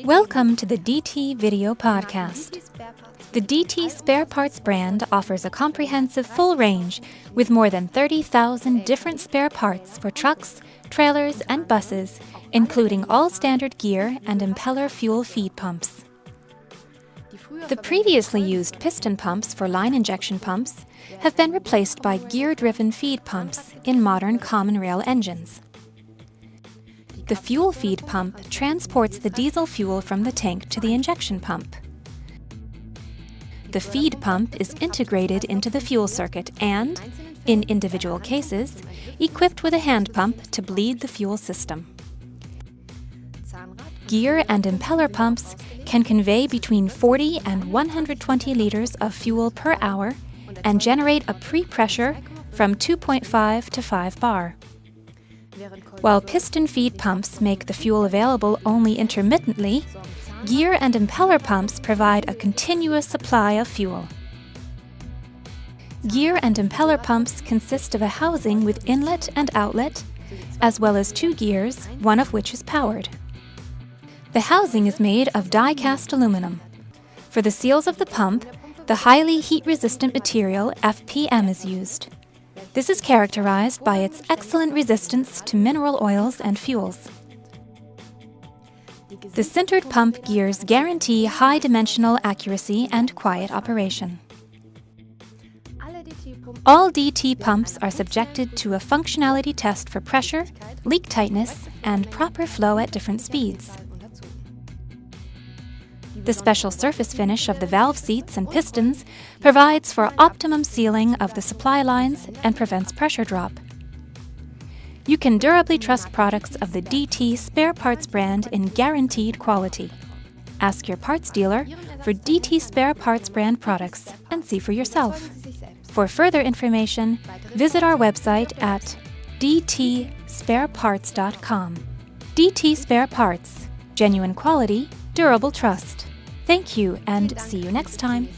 Welcome to the DT Video Podcast. The DT Spare Parts brand offers a comprehensive full range with more than 30,000 different spare parts for trucks, trailers, and buses, including all standard gear and impeller fuel feed pumps. The previously used piston pumps for line injection pumps have been replaced by gear-driven feed pumps in modern common rail engines. The fuel feed pump transports the diesel fuel from the tank to the injection pump. The feed pump is integrated into the fuel circuit and, in individual cases, equipped with a hand pump to bleed the fuel system. Gear and impeller pumps can convey between 40 and 120 liters of fuel per hour and generate a pre-pressure from 2.5 to 5 bar. While piston feed pumps make the fuel available only intermittently, gear and impeller pumps provide a continuous supply of fuel. Gear and impeller pumps consist of a housing with inlet and outlet, as well as two gears, one of which is powered. The housing is made of die-cast aluminum. For the seals of the pump, the highly heat-resistant material FPM is used. This is characterized by its excellent resistance to mineral oils and fuels. The sintered pump gears guarantee high dimensional accuracy and quiet operation. All DT pumps are subjected to a functionality test for pressure, leak tightness, and proper flow at different speeds. The special surface finish of the valve seats and pistons provides for optimum sealing of the supply lines and prevents pressure drop. You can durably trust products of the DT Spare Parts brand in guaranteed quality. Ask your parts dealer for DT Spare Parts brand products and see for yourself. For further information, visit our website at dtspareparts.com. DT Spare Parts. Genuine quality, durable trust. Thank you, and see you next time.